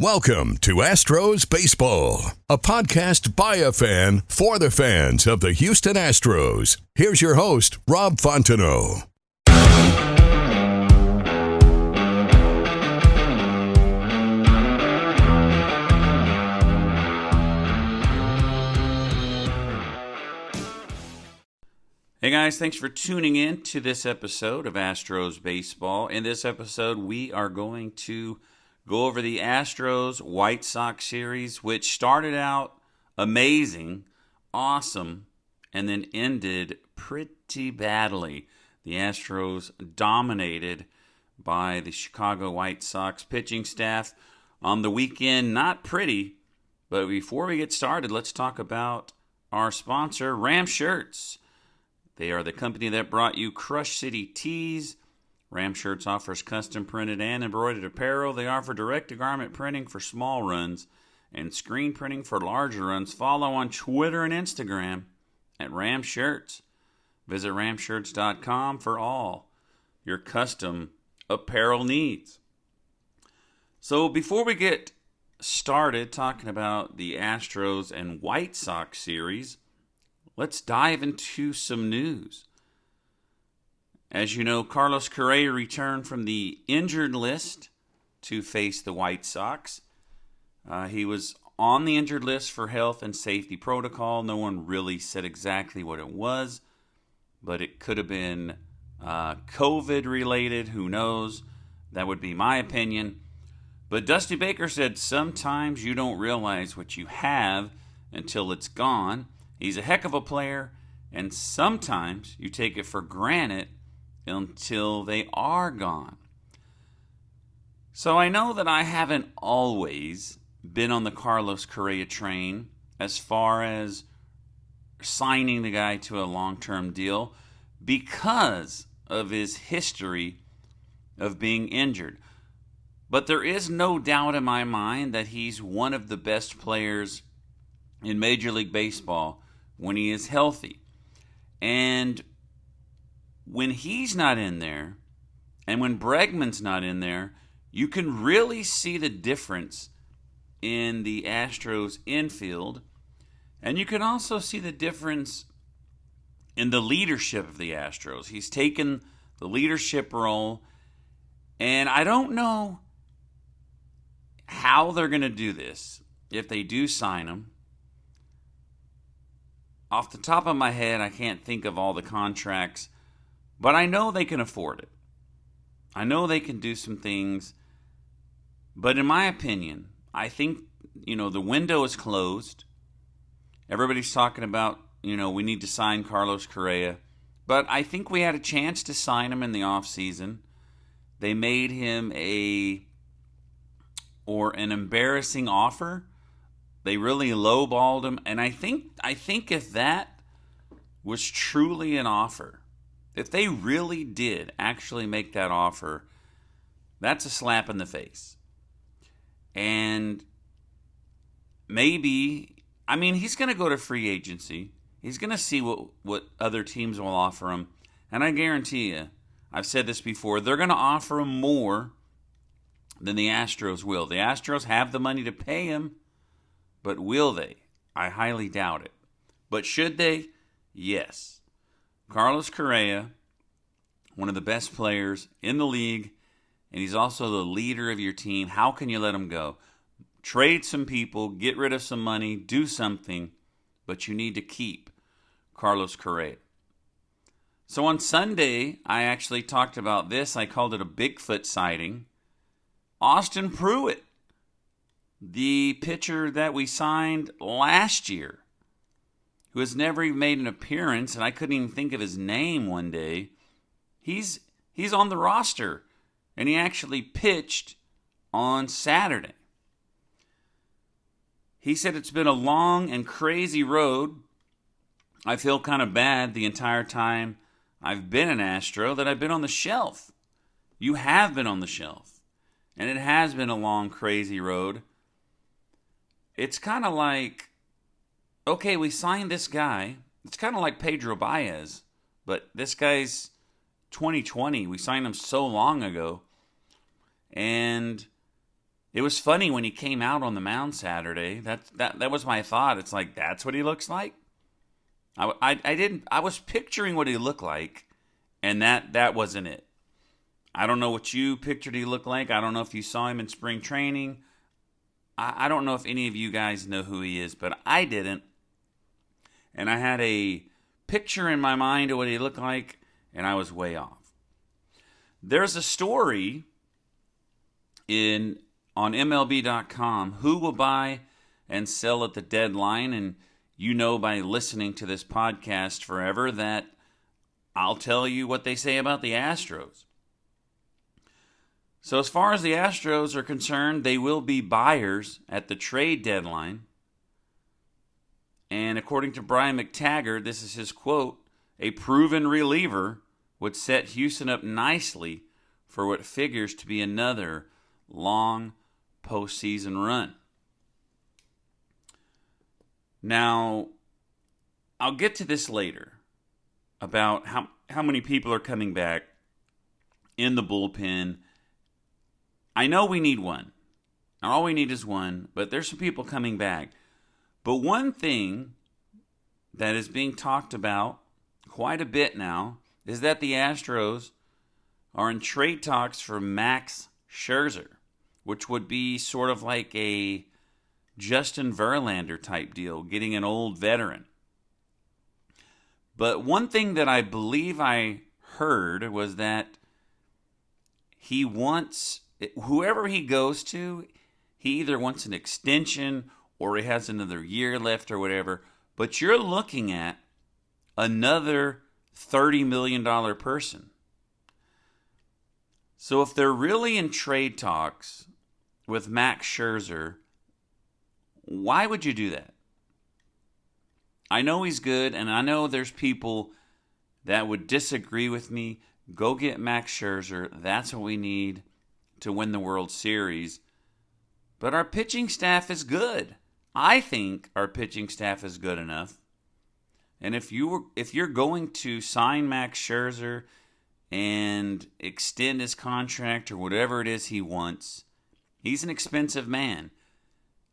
Welcome to Astros Baseball, a podcast by a fan for the fans of the Houston Astros. Here's your host, Rob Fontenot. Hey guys, thanks for tuning in to this episode of Astros Baseball. In this episode, we are going to go over the Astros-White Sox series, which started out amazing, awesome, and then ended pretty badly. The Astros dominated by the Chicago White Sox pitching staff on the weekend. Not pretty, but before we get started, let's talk about our sponsor, Ram Shirts. They are the company that brought you Crush City Tees. Ram Shirts offers custom printed and embroidered apparel. They offer direct-to-garment printing for small runs and screen printing for larger runs. Follow on Twitter and Instagram at Ram Shirts. Visit ramshirts.com for all your custom apparel needs. So before we get started talking about the Astros and White Sox series, let's dive into some news. As you know, Carlos Correa returned from the injured list to face the White Sox. He was on the injured list for health and safety protocol. No one really said exactly what it was, but it could have been COVID-related. Who knows? That would be my opinion. But Dusty Baker said sometimes you don't realize what you have until it's gone. He's a heck of a player, and sometimes you take it for granted until they are gone. So I know that I haven't always been on the Carlos Correa train as far as signing the guy to a long-term deal because of his history of being injured. But there is no doubt in my mind that he's one of the best players in Major League Baseball when he is healthy. And when he's not in there, and when Bregman's not in there, you can really see the difference in the Astros infield. And you can also see the difference in the leadership of the Astros. He's taken the leadership role, and I don't know how they're going to do this if they do sign him. Off the top of my head, I can't think of all the contracts, but I know they can afford it. I know they can do some things, but in my opinion, I think, the window is closed. Everybody's talking about, we need to sign Carlos Correa, but I think we had a chance to sign him in the offseason. They made him an embarrassing offer. They really lowballed him, and I think if that was truly an offer, if they really did actually make that offer, that's a slap in the face. And maybe, he's going to go to free agency. He's going to see what other teams will offer him, and I guarantee you, I've said this before, they're going to offer him more than the Astros will. The Astros have the money to pay him, but will they? I highly doubt it. But should they? Yes. Carlos Correa, one of the best players in the league, and he's also the leader of your team. How can you let him go? Trade some people, get rid of some money, do something, but you need to keep Carlos Correa. So on Sunday, I actually talked about this. I called it a Bigfoot sighting. Austin Pruitt, the pitcher that we signed last year, who has never even made an appearance, and I couldn't even think of his name one day. He's on the roster, and he actually pitched on Saturday. He said it's been a long and crazy road. I feel kind of bad the entire time I've been an Astro that I've been on the shelf. You have been on the shelf, and it has been a long, crazy road. It's kind of like, okay, we signed this guy. It's kind of like Pedro Baez, but this guy's 2020. We signed him so long ago. And It was funny when he came out on the mound Saturday. That was my thought. It's like, that's what he looks like? I was picturing what he looked like, and that wasn't it. I don't know what you pictured he looked like. I don't know if you saw him in spring training. I don't know if any of you guys know who he is, but I didn't. And I had a picture in my mind of what he looked like, and I was way off. There's a story on MLB.com, who will buy and sell at the deadline, and you know by listening to this podcast forever that I'll tell you what they say about the Astros. So as far as the Astros are concerned, they will be buyers at the trade deadline. And according to Brian McTaggart, this is his quote, a proven reliever would set Houston up nicely for what figures to be another long postseason run. Now, I'll get to this later about how many people are coming back in the bullpen. I know we need one. All we need is one, but there's some people coming back. But one thing that is being talked about quite a bit now is that the Astros are in trade talks for Max Scherzer, which would be sort of like a Justin Verlander type deal, getting an old veteran. But one thing that I believe I heard was that he wants, whoever he goes to, he either wants an extension or he has another year left or whatever. But you're looking at another $30 million person. So if they're really in trade talks with Max Scherzer, why would you do that? I know he's good, and I know there's people that would disagree with me. Go get Max Scherzer. That's what we need to win the World Series. But our pitching staff is good. I think our pitching staff is good enough. And if you're going to sign Max Scherzer and extend his contract or whatever it is he wants, he's an expensive man.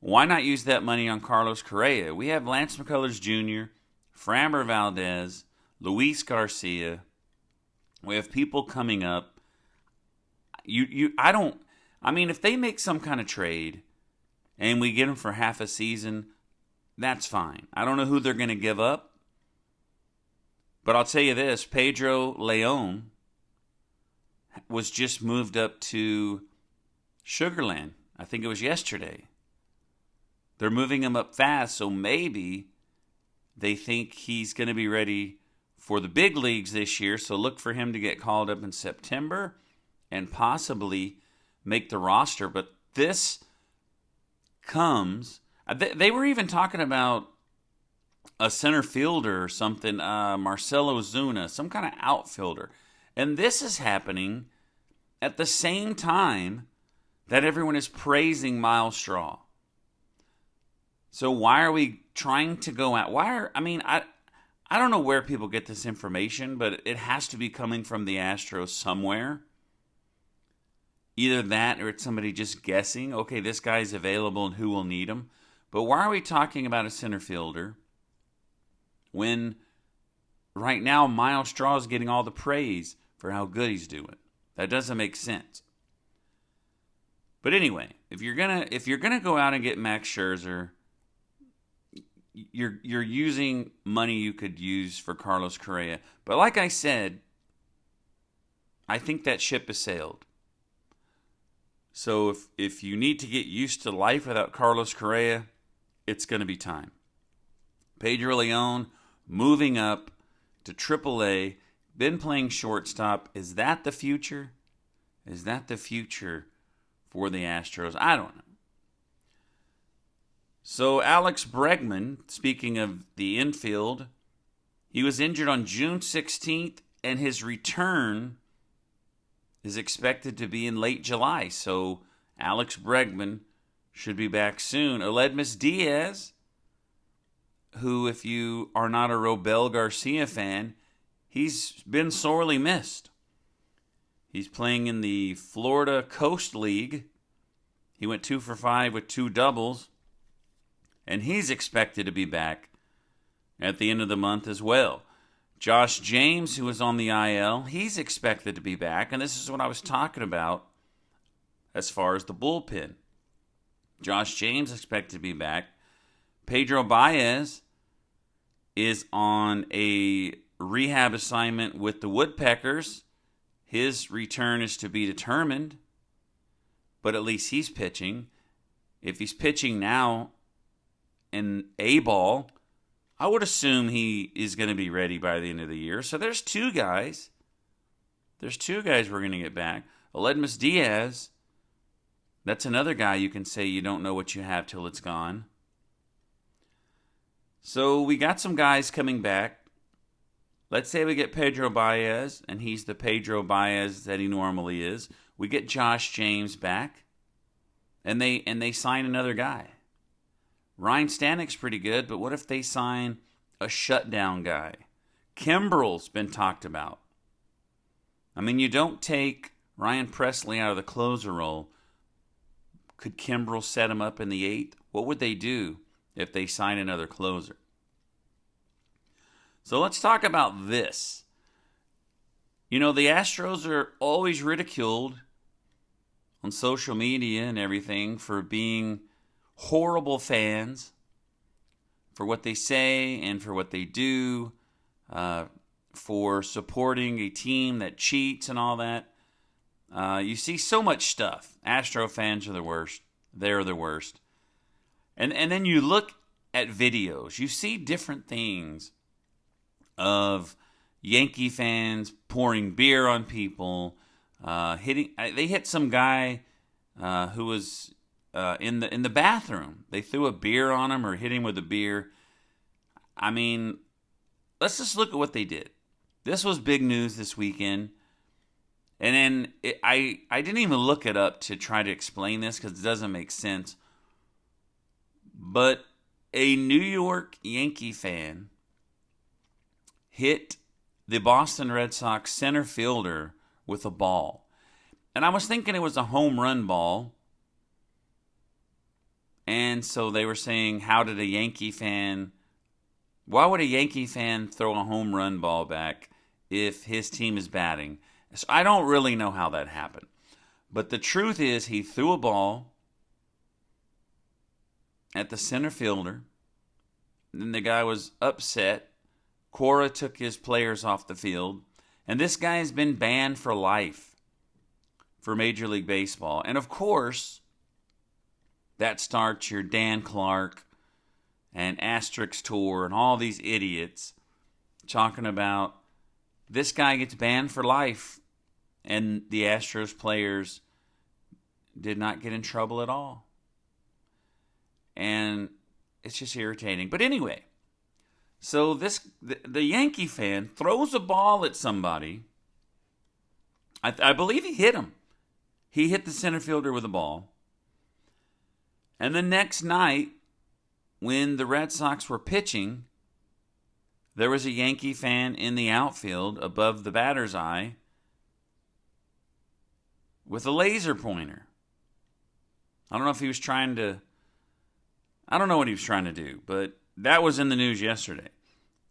Why not use that money on Carlos Correa? We have Lance McCullers Jr., Framber Valdez, Luis Garcia. We have people coming up. If they make some kind of trade and we get them for half a season, that's fine. I don't know who they're going to give up. But I'll tell you this, Pedro Leon was just moved up to Sugarland. I think it was yesterday. They're moving him up fast, so maybe they think he's going to be ready for the big leagues this year. So look for him to get called up in September and possibly make the roster. But this comes, they were even talking about a center fielder or something, Marcelo Ozuna, some kind of outfielder. And this is happening at the same time that everyone is praising Miles Straw. So why are we trying to go out? I don't know where people get this information, but it has to be coming from the Astros somewhere. Either that or it's somebody just guessing, okay, this guy's available and who will need him. But why are we talking about a center fielder when right now Miles Straw is getting all the praise for how good he's doing? That doesn't make sense. But anyway, if you're gonna go out and get Max Scherzer, you're using money you could use for Carlos Correa. But like I said, I think that ship has sailed. So if you need to get used to life without Carlos Correa, it's going to be time. Pedro Leon moving up to AAA, been playing shortstop. Is that the future? Is that the future for the Astros? I don't know. So Alex Bregman, speaking of the infield, he was injured on June 16th, and his return is expected to be in late July. So Alex Bregman should be back soon. Aledmus Diaz, who, if you are not a Robel Garcia fan, he's been sorely missed. He's playing in the Florida Coast League. He went 2 for 5 with 2 doubles, and he's expected to be back at the end of the month as well. Josh James, who was on the IL, he's expected to be back, and this is what I was talking about as far as the bullpen. Josh James expected to be back. Pedro Baez is on a rehab assignment with the Woodpeckers. His return is to be determined, but at least he's pitching. If he's pitching now in A-ball, I would assume he is going to be ready by the end of the year. So there's 2 guys. There's 2 guys we're going to get back. Aledmus Diaz, that's another guy you can say you don't know what you have till it's gone. So we got some guys coming back. Let's say we get Pedro Baez, and he's the Pedro Baez that he normally is. We get Josh James back, and they sign another guy. Ryan Stanek's pretty good, but what if they sign a shutdown guy? Kimbrel's been talked about. I mean, you don't take Ryan Presley out of the closer role. Could Kimbrel set him up in the 8th? What would they do if they sign another closer? So let's talk about this. You know, the Astros are always ridiculed on social media and everything for being horrible fans, for what they say and for what they do, for supporting a team that cheats and all that. You see so much stuff. Astro fans are the worst. They're the worst. And then you look at videos. You see different things of Yankee fans pouring beer on people, hitting. They hit some guy who was in the bathroom. They threw a beer on him or hit him with a beer. I mean, let's just look at what they did. This was big news this weekend. And then I didn't even look it up to try to explain this because it doesn't make sense. But a New York Yankee fan hit the Boston Red Sox center fielder with a ball. And I was thinking it was a home run ball. And so they were saying, why would a Yankee fan throw a home run ball back if his team is batting? So I don't really know how that happened. But the truth is he threw a ball at the center fielder. And then the guy was upset. Cora took his players off the field. And this guy has been banned for life for Major League Baseball. And of course, that starts your Dan Clark and Asterix Tour and all these idiots talking about this guy gets banned for life, and the Astros players did not get in trouble at all. And it's just irritating. But anyway, so the Yankee fan throws a ball at somebody. I believe he hit him. He hit the center fielder with a ball. And the next night, when the Red Sox were pitching, there was a Yankee fan in the outfield above the batter's eye with a laser pointer. I don't know what he was trying to do, but that was in the news yesterday.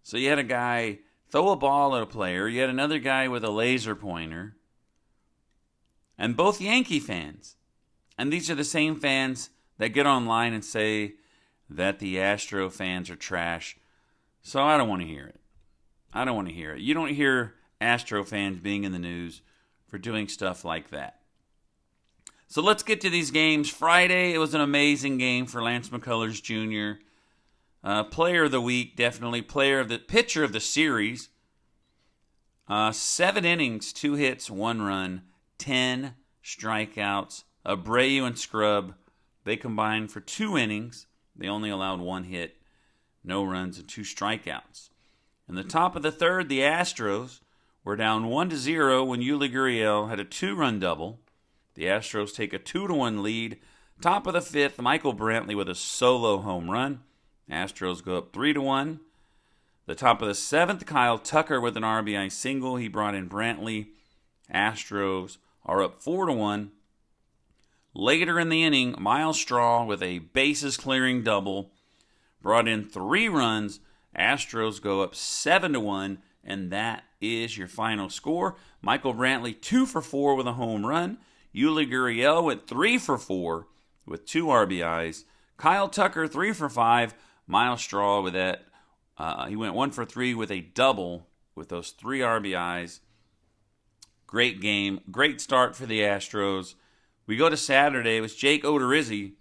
So you had a guy throw a ball at a player. You had another guy with a laser pointer. And both Yankee fans. And these are the same fans that get online and say that the Astro fans are trash. So I don't want to hear it. You don't hear Astro fans being in the news for doing stuff like that. So let's get to these games. Friday, it was an amazing game for Lance McCullers Jr. Player of the week, definitely. Pitcher of the series. 7 innings, 2 hits, 1 run, 10 strikeouts. Abreu and Scrub, they combined for 2 innings. They only allowed 1 hit, no runs, and 2 strikeouts. In the top of the third, the Astros were down 1-0 when Yuli Gurriel had a 2-run double. The Astros take a 2-1 lead. Top of the fifth, Michael Brantley with a solo home run. Astros go up 3-1. The top of the seventh, Kyle Tucker with an RBI single. He brought in Brantley. Astros are up 4-1. Later in the inning, Miles Straw with a bases-clearing double brought in 3 runs. Astros go up 7-1, and that is your final score. Michael Brantley 2 for 4 with a home run. Yuli Gurriel went 3 for 4 with 2 RBIs. Kyle Tucker 3 for 5. Miles Straw with that. He went 1 for 3 with a double with those 3 RBIs. Great game. Great start for the Astros. We go to Saturday. It was Jake Odorizzi.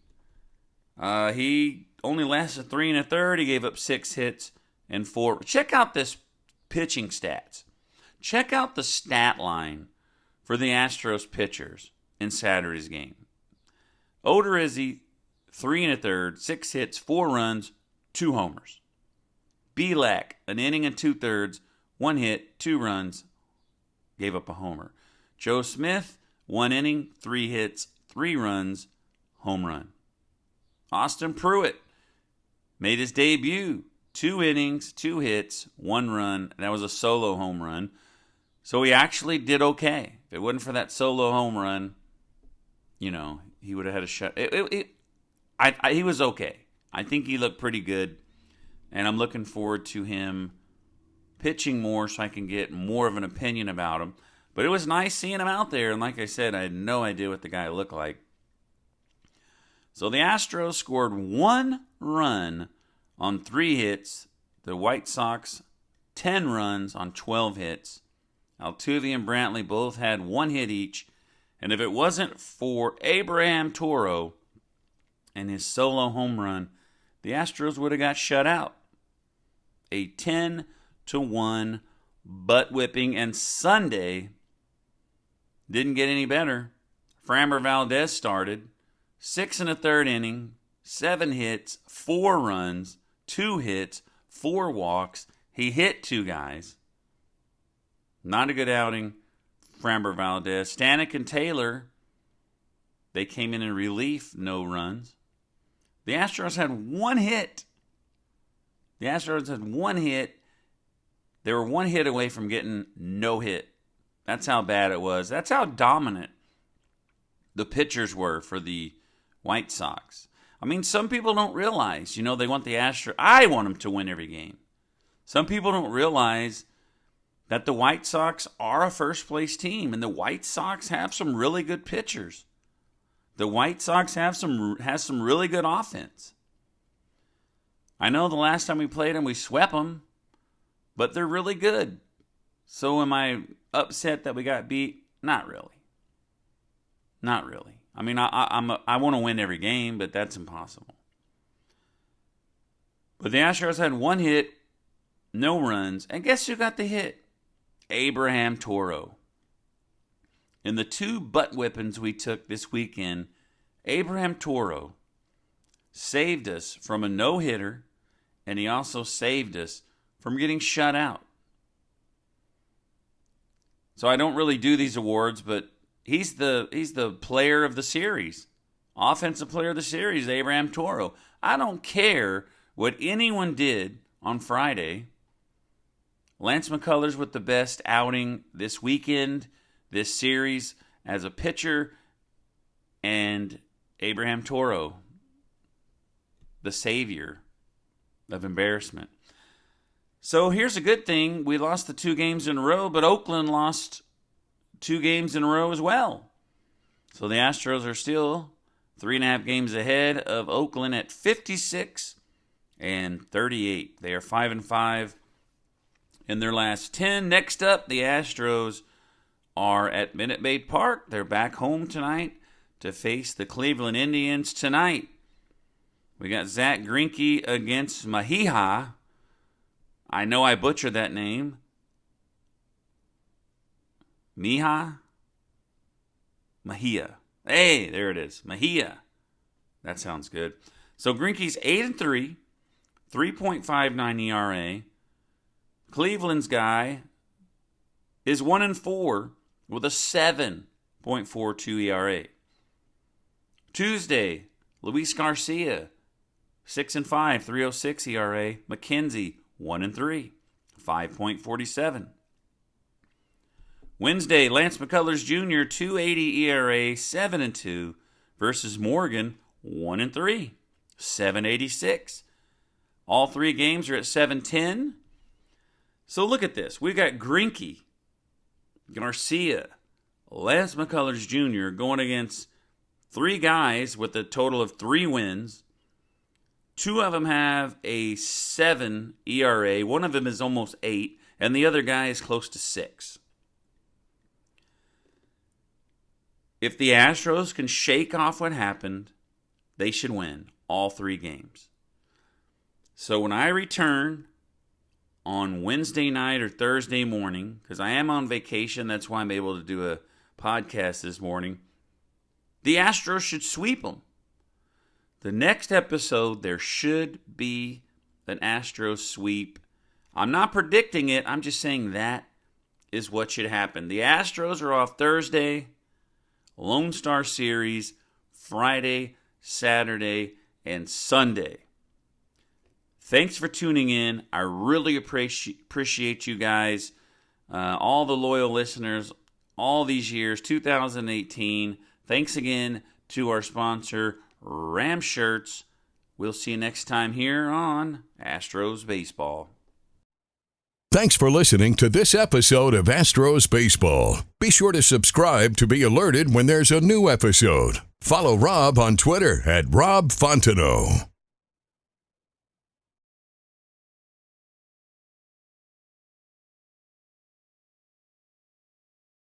He only lasted 3 1/3. He gave up 6 hits and 4. Check out this pitching stats. Check out the stat line for the Astros pitchers in Saturday's game. Odorizzi, 3 1/3, 6 hits, 4 runs, 2 homers. Belak, an inning and 2/3, 1 hit, 2 runs, gave up a homer. Joe Smith, 1 inning, 3 hits, 3 runs, home run. Austin Pruitt made his debut. 2 innings, 2 hits, 1 run. That was a solo home run. So he actually did okay. If it wasn't for that solo home run, he would have had a shot. He was okay. I think he looked pretty good. And I'm looking forward to him pitching more so I can get more of an opinion about him. But it was nice seeing him out there. And like I said, I had no idea what the guy looked like. So the Astros scored 1 run on 3 hits. The White Sox, 10 runs on 12 hits. Altuve and Brantley both had 1 hit each. And if it wasn't for Abraham Toro and his solo home run, the Astros would have got shut out. A 10-1 butt whipping. And Sunday didn't get any better. Framber Valdez started. 6 1/3 inning, 7 hits, 4 runs, 2 hits, 4 walks. He hit 2 guys. Not a good outing. Framber Valdez. Stanek and Taylor, they came in relief, no runs. The Astros had 1 hit. They were 1 hit away from getting no hit. That's how bad it was. That's how dominant the pitchers were for the White Sox. I mean, some people don't realize, they want the Astros. I want them to win every game. Some people don't realize that the White Sox are a first-place team, and the White Sox have some really good pitchers. The White Sox has some really good offense. I know the last time we played them, we swept them, but they're really good. So am I upset that we got beat? Not really. Not really. I mean, I want to win every game, but that's impossible. But the Astros had 1 hit, no runs, and guess who got the hit? Abraham Toro. In the 2 butt whippings we took this weekend, Abraham Toro saved us from a no-hitter, and he also saved us from getting shut out. So I don't really do these awards, but he's the player of the series. Offensive player of the series, Abraham Toro. I don't care what anyone did on Friday. Lance McCullers with the best outing this weekend, this series as a pitcher, and Abraham Toro, the savior of embarrassment. So here's a good thing. We lost the 2 games in a row, but Oakland lost 2 games in a row as well. So the Astros are still 3.5 games ahead of Oakland at 56 and 38. They are 5-5 in their last 10. Next up, the Astros are at Minute Maid Park. They're back home tonight to face the Cleveland Indians tonight. We got Zach Greinke against Mejia. I know I butchered that name. Mejia. Hey, there it is. Mejia. That sounds good. So Greinke's 8-3, 3.59 ERA. Cleveland's guy is 1-4 with a 7.42 ERA. Tuesday, Luis Garcia, 6-5, 3.06 ERA. McKenzie, 1-3, 5.47. Wednesday, Lance McCullers Jr., 2.80 ERA, 7-2, versus Morgan, 1-3, 786. All 3 games are at 710. So look at this. We've got Greinke, Garcia, Lance McCullers Jr. going against 3 guys with a total of 3 wins. 2 of them have a 7 ERA. One of them is almost 8, and the other guy is close to 6. If the Astros can shake off what happened, they should win all 3 games. So when I return on Wednesday night or Thursday morning, because I am on vacation, that's why I'm able to do a podcast this morning, the Astros should sweep them. The next episode, there should be an Astros sweep. I'm not predicting it. I'm just saying that is what should happen. The Astros are off Thursday, Lone Star Series, Friday, Saturday, and Sunday. Thanks for tuning in. I really appreciate you guys, all the loyal listeners, all these years, 2018. Thanks again to our sponsor, Ram Shirts. We'll see you next time here on Astros Baseball. Thanks for listening to this episode of Astros Baseball. Be sure to subscribe to be alerted when there's a new episode. Follow Rob on Twitter @RobFontenot.